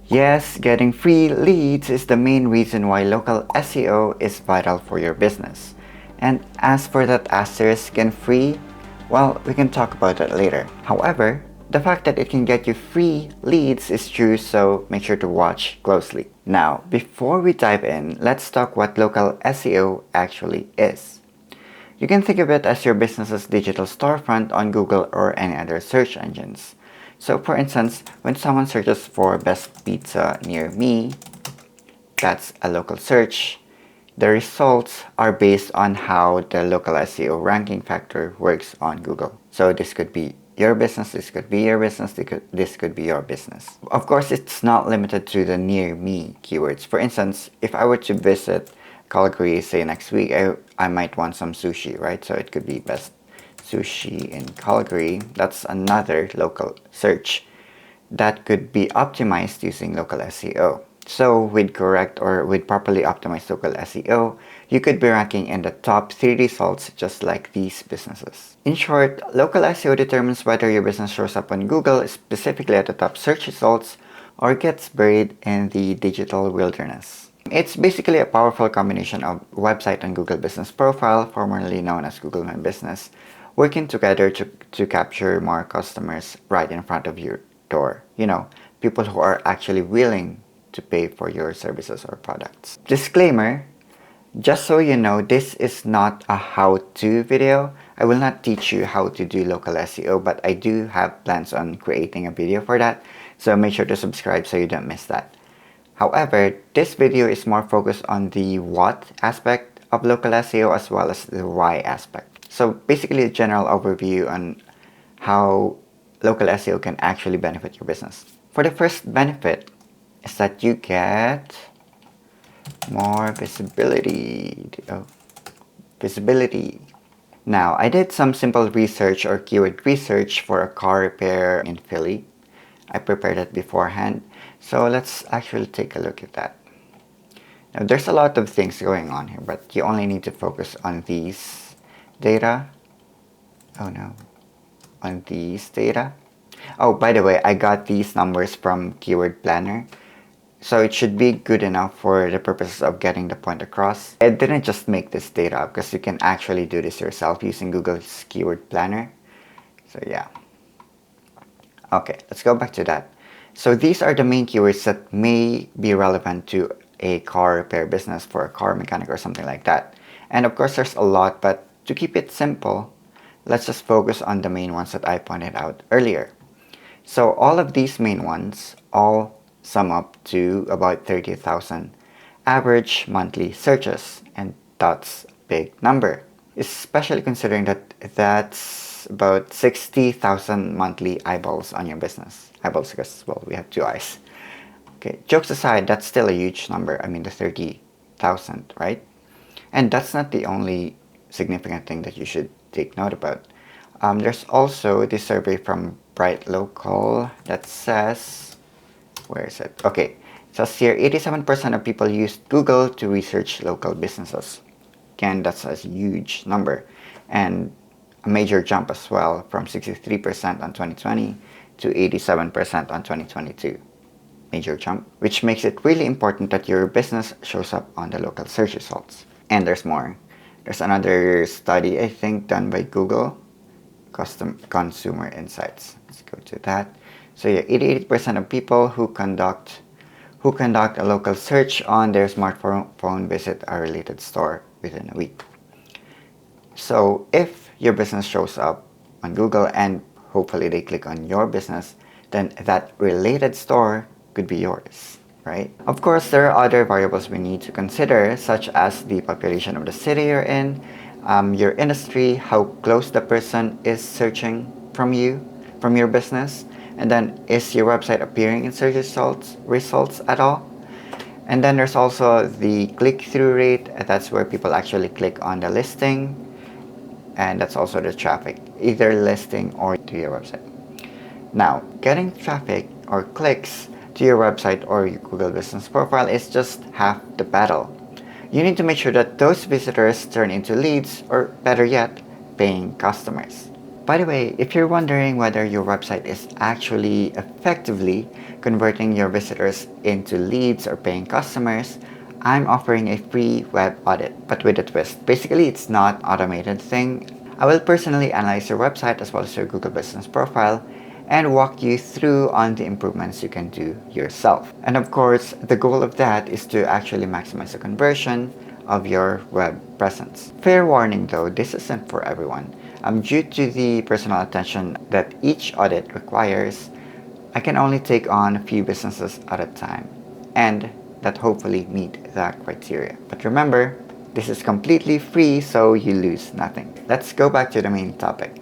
Yes, getting free leads is the main reason why local SEO is vital for your business. And as for that asterisk and free, well, we can talk about that later. However, the fact that it can get you free leads is true, so make sure to watch closely. Now, before we dive in, let's talk what local SEO actually is. You can think of it as your business's digital storefront on Google or any other search engines. So for instance, when someone searches for best pizza near me, that's a local search. The results are based on how the local SEO ranking factor works on Google. So this could be your business, this could be your business, this could be your business. Of course, it's not limited to the near me keywords. For instance, if I were to visit Calgary, say next week, I might want some sushi, right? So it could be best sushi in Calgary. That's another local search that could be optimized using local SEO. So with correct or with properly optimized local SEO, you could be ranking in the top 3 results just like these businesses. In short, local SEO determines whether your business shows up on Google, specifically at the top search results, or gets buried in the digital wilderness. It's basically a powerful combination of website and Google Business Profile, formerly known as Google My Business, working together to capture more customers right in front of your door. You know, people who are actually willing to pay for your services or products. Disclaimer, just so you know, this is not a how-to video. I will not teach you how to do local SEO, but I do have plans on creating a video for that, so make sure to subscribe so you don't miss that. However, this video is more focused on the what aspect of local SEO as well as the why aspect. So basically a general overview on how local SEO can actually benefit your business. For the first benefit is that you get more visibility. Visibility. Now, I did some simple research or keyword research for a car repair in Philly. I prepared it beforehand. So let's actually take a look at that. Now, there's a lot of things going on here, but you only need to focus on these data. Oh no, on these data. Oh, by the way, I got these numbers from Keyword Planner. So it should be good enough for the purposes of getting the point across. I didn't just make this data up because you can actually do this yourself using Google's Keyword Planner. So yeah. Okay, let's go back to that. So these are the main keywords that may be relevant to a car repair business for a car mechanic or something like that. And of course there's a lot, but to keep it simple, let's just focus on the main ones that I pointed out earlier. So all of these main ones all sum up to about 30,000 average monthly searches, and that's a big number, especially considering that that's about 60,000 monthly eyeballs on your business. Eyeballs because, well, we have 2 eyes. Okay, jokes aside, that's still a huge number. I mean, the 30,000, right? And that's not the only significant thing that you should take note about. There's also this survey from Bright Local that says, where is it? Okay, it says here 87% of people used Google to research local businesses. Again, that's a huge number and a major jump as well from 63% on 2020 to 87% on 2022. Major jump, which makes it really important that your business shows up on the local search results. And there's more. There's another study, I think, done by Google, Consumer Insights. Let's go to that. So yeah, 88% of people who conduct a local search on their smartphone visit a related store within a week. So if your business shows up on Google and hopefully they click on your business, then that related store could be yours, right? Of course, there are other variables we need to consider, such as the population of the city you're in, your industry, how close the person is searching from your business, and then is your website appearing in search results at all? And then there's also the click-through rate. That's where people actually click on the listing, and that's also the traffic, either listing or to your website. Now, getting traffic or clicks to your website or your Google Business Profile is just half the battle. You need to make sure that those visitors turn into leads, or better yet, paying customers. By the way, if you're wondering whether your website is actually effectively converting your visitors into leads or paying customers, I'm offering a free web audit, but with a twist. Basically, it's not an automated thing. I will personally analyze your website as well as your Google Business profile and walk you through on the improvements you can do yourself. And of course, the goal of that is to actually maximize the conversion of your web presence. Fair warning though, this isn't for everyone. Due to the personal attention that each audit requires, I can only take on a few businesses at a time, and that hopefully meet that criteria. But remember, this is completely free, so you lose nothing. Let's go back to the main topic.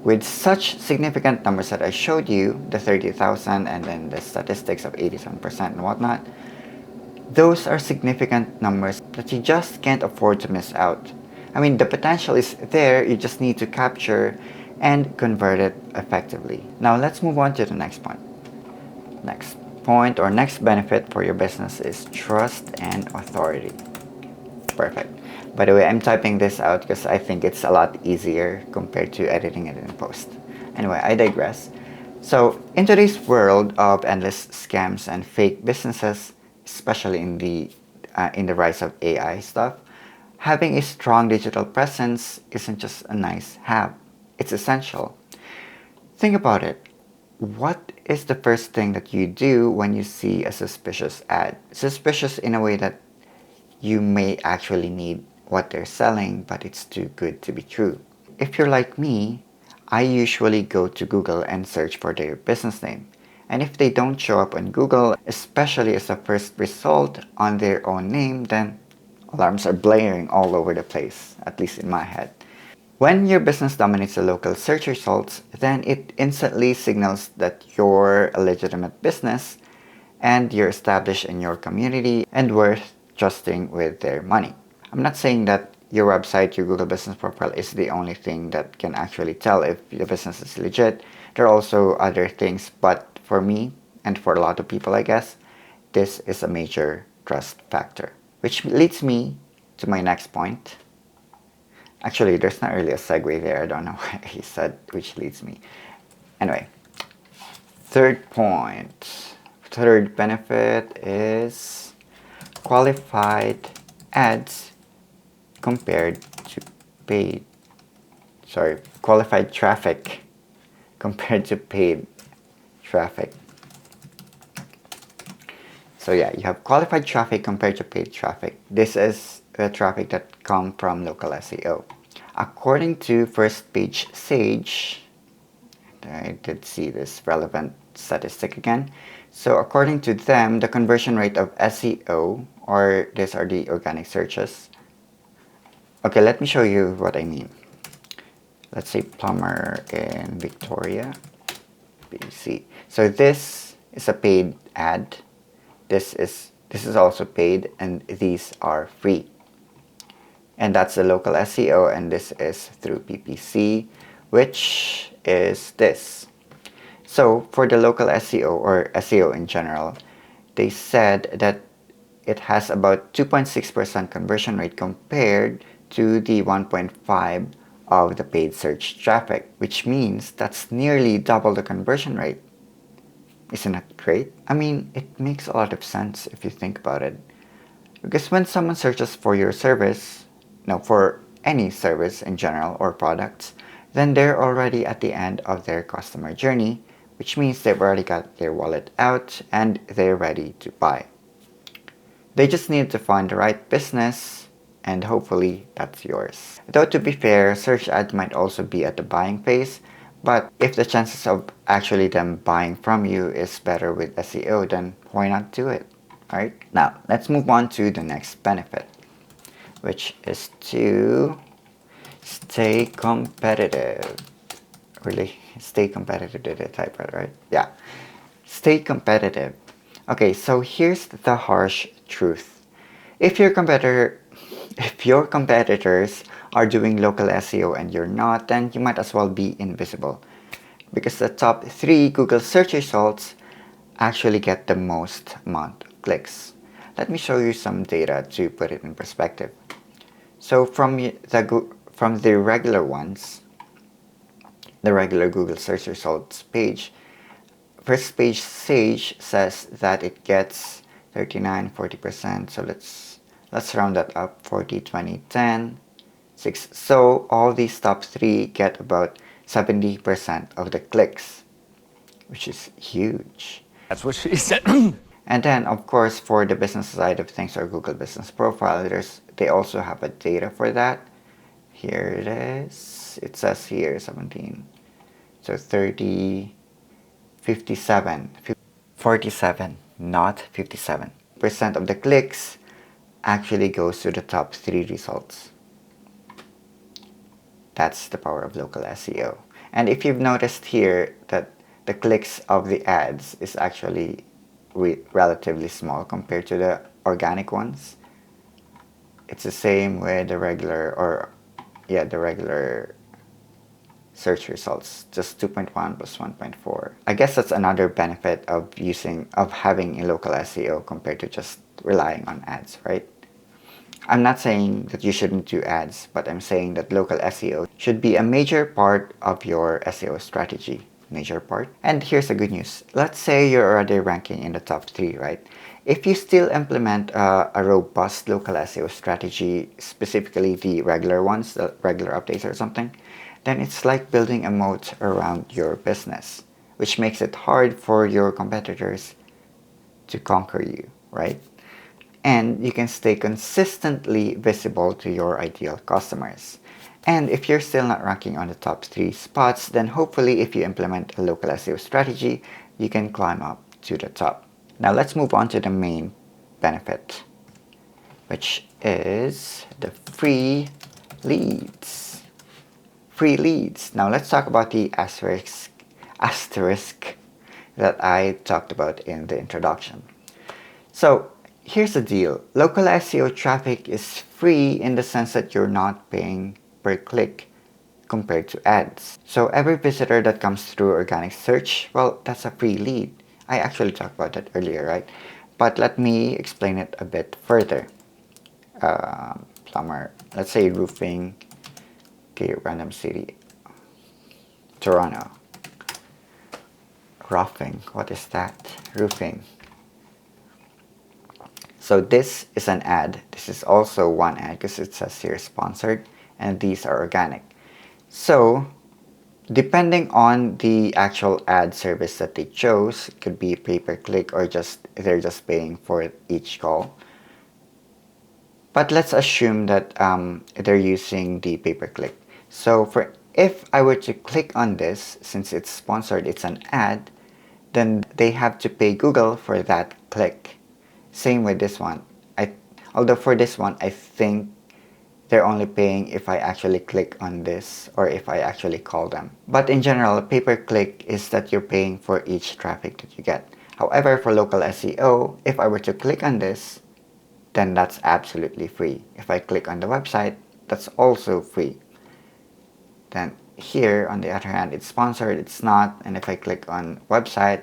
With such significant numbers that I showed you, the 30,000 and then the statistics of 87% and whatnot, those are significant numbers that you just can't afford to miss out. I mean, the potential is there, you just need to capture and convert it effectively. Now let's move on to the next point. Next point or next benefit for your business is trust and authority. Perfect. By the way, I'm typing this out because I think it's a lot easier compared to editing it in post. Anyway, I digress. So, in today's world of endless scams and fake businesses, especially in the rise of AI stuff, having a strong digital presence isn't just a nice have. It's essential. Think about it. What is the first thing that you do when you see a suspicious ad? Suspicious in a way that you may actually need what they're selling, but it's too good to be true. If you're like me, I usually go to Google and search for their business name. And if they don't show up on Google, especially as a first result on their own name, then alarms are blaring all over the place, at least in my head. When your business dominates the local search results, then it instantly signals that you're a legitimate business and you're established in your community and worth trusting with their money. I'm not saying that your website, your Google Business profile is the only thing that can actually tell if the business is legit. There are also other things, but for me and for a lot of people, I guess, this is a major trust factor. Which leads me to my next point. Actually, there's not really a segue there. I don't know why he said which leads me. Anyway, third point. Third benefit is qualified ads compared to paid. Qualified traffic compared to paid traffic. So yeah, you have qualified traffic compared to paid traffic. This is the traffic that come from local SEO. According to First Page Sage, I did see this relevant statistic again. So according to them, the conversion rate of SEO, or these are the organic searches. Okay, let me show you what I mean. Let's say plumber in Victoria, BC. So this is a paid ad. This is also paid, and these are free. And that's the local SEO, and this is through PPC, which is this. So for the local SEO or SEO in general, they said that it has about 2.6% conversion rate compared to the 1.5 of the paid search traffic, which means that's nearly double the conversion rate. Isn't that great? I mean, it makes a lot of sense if you think about it. Because when someone searches for your service, no, for any service in general or products, then they're already at the end of their customer journey, which means they've already got their wallet out and they're ready to buy. They just need to find the right business, and hopefully that's yours. Though to be fair, search ads might also be at the buying phase, but if the chances of actually them buying from you is better with SEO, then why not do it, right? Now, let's move on to the next benefit, which is to stay competitive. Really? Stay competitive, did I type it right? Yeah. Stay competitive. Okay, so here's the harsh truth. If your competitors are doing local SEO and you're not, then you might as well be invisible. Because the top 3 Google search results actually get the most amount of clicks. Let me show you some data to put it in perspective. So from the regular ones, the regular Google search results page. First page Sage says that it gets 39, 40%. So let's round that up. 40, 20, 10, 6. So all these top 3 get about 70% of the clicks, which is huge. That's what she said. And then, of course, for the business side of things, or Google Business Profile, they also have a data for that. Here it is. It says here 17. So 30, 57, 47, not 57% of the clicks actually goes to the top 3 results. That's the power of local SEO. And if you've noticed here that the clicks of the ads is actually relatively small compared to the organic ones, it's the same with the regular search results, just 2.1 plus 1.4. I guess that's another benefit of having a local SEO compared to just relying on ads, right? I'm not saying that you shouldn't do ads, but I'm saying that local SEO should be a major part of your SEO strategy. Major part. And here's the good news. Let's say you're already ranking in the top 3, right? If you still implement a robust local SEO strategy, specifically the regular ones, the regular updates or something, then it's like building a moat around your business, which makes it hard for your competitors to conquer you, right? And you can stay consistently visible to your ideal customers. And if you're still not ranking on the top 3 spots, then hopefully if you implement a local SEO strategy, you can climb up to the top. Now let's move on to the main benefit, which is the free leads. Free leads. Now let's talk about the asterisk that I talked about in the introduction. So here's the deal. Local SEO traffic is free in the sense that you're not paying per click compared to ads. So every visitor that comes through organic search, well, that's a free lead. I actually talked about that earlier, right? But let me explain it a bit further. Plumber, let's say roofing, okay, random city, Toronto. Roofing, what is that? Roofing. So this is an ad. This is also one ad because it says here sponsored, and these are organic. So depending on the actual ad service that they chose, it could be pay-per-click or they're just paying for each call. But let's assume that they're using the pay-per-click. So if I were to click on this, since it's sponsored, it's an ad, then they have to pay Google for that click. Same with this one. Although for this one, I think they're only paying if I actually click on this or if I actually call them. But in general, pay-per-click is that you're paying for each traffic that you get. However, for local SEO, if I were to click on this, then that's absolutely free. If I click on the website, that's also free. Then here, on the other hand, it's sponsored, it's not, and if I click on website,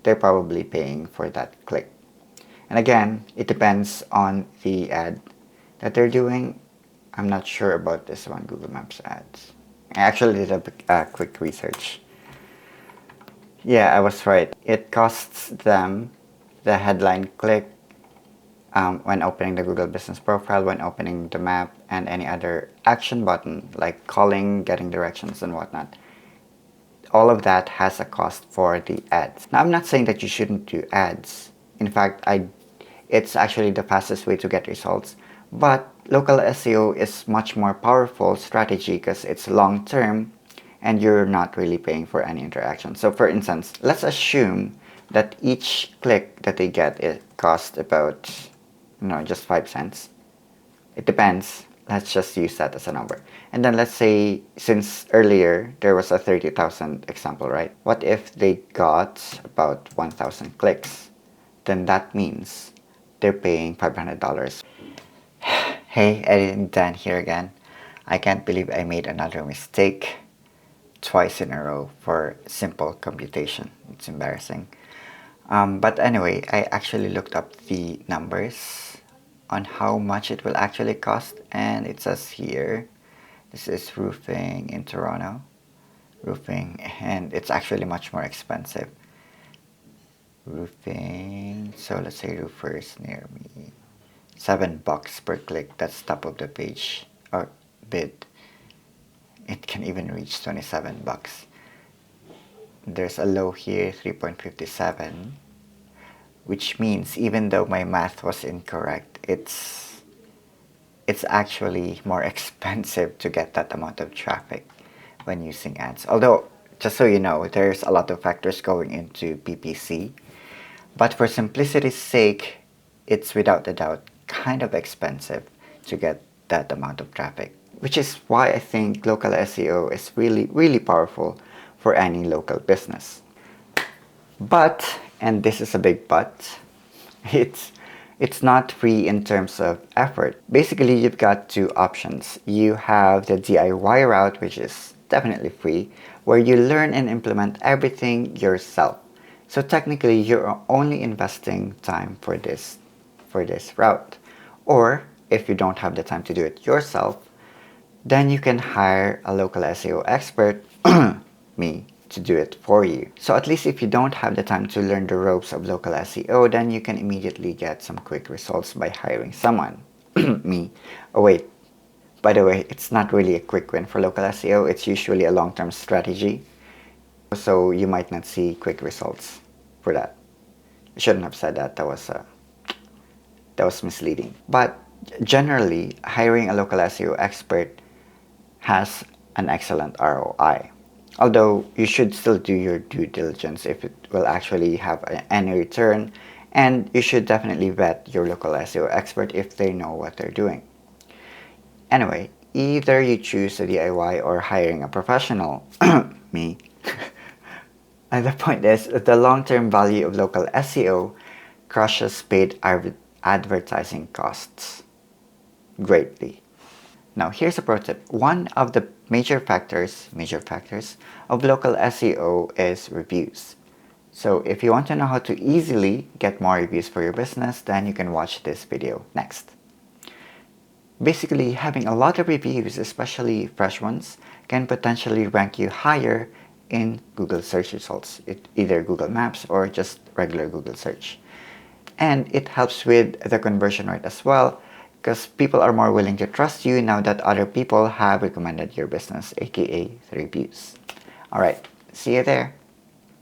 they're probably paying for that click. And again, it depends on the ad that they're doing. I'm not sure about this one, Google Maps ads. I actually did a quick research. Yeah, I was right. It costs them the headline click when opening the Google Business Profile, when opening the map, and any other action button like calling, getting directions, and whatnot. All of that has a cost for the ads. Now, I'm not saying that you shouldn't do ads. In fact, it's actually the fastest way to get results. But local SEO is much more powerful strategy because it's long term and you're not really paying for any interaction. So for instance, let's assume that each click that they get, it costs about, just 5 cents. It depends. Let's just use that as a number. And then let's say, since earlier there was a 30,000 example, right? What if they got about 1,000 clicks? Then that means they're paying $500. Hey, Editing Dan here again. I can't believe I made another mistake twice in a row for simple computation. It's embarrassing. But anyway, I actually looked up the numbers on how much it will actually cost, and it says here, this is roofing in Toronto. roofing, and it's actually much more expensive. Roofing, so let's say roofers near me. $7 per click, that's top of the page or bid. It can even reach $27. There's a low here, 3.57, which means even though my math was incorrect, it's actually more expensive to get that amount of traffic when using ads. Although, just so you know, there's a lot of factors going into PPC. But for simplicity's sake, it's without a doubt kind of expensive to get that amount of traffic. Which is why I think local SEO is really, really powerful for any local business. But, and this is a big but, it's it's not free in terms of effort. Basically, you've got two options. You have the DIY route, which is definitely free, where you learn and implement everything yourself. So technically, you're only investing time for this route. Or if you don't have the time to do it yourself, then you can hire a local SEO expert, me, to do it for you. So at least if you don't have the time to learn the ropes of local SEO, then you can immediately get some quick results by hiring someone, me. Oh wait, by the way, it's not really a quick win for local SEO. It's usually a long-term strategy. So you might not see quick results for that. I shouldn't have said that. That was misleading. But generally, hiring a local SEO expert has an excellent ROI. Although you should still do your due diligence if it will actually have any return, and you should definitely vet your local SEO expert if they know what they're doing. Anyway, either you choose a DIY or hiring a professional, me. And the point is, the long-term value of local SEO crushes paid advertising costs greatly. Now, here's a pro tip. One of the major factors of local SEO is reviews. So if you want to know how to easily get more reviews for your business, then you can watch this video next. Basically, having a lot of reviews, especially fresh ones, can potentially rank you higher in Google search results, either Google Maps or just regular Google search. And it helps with the conversion rate as well, because people are more willing to trust you now that other people have recommended your business, aka the reviews. Alright, see you there.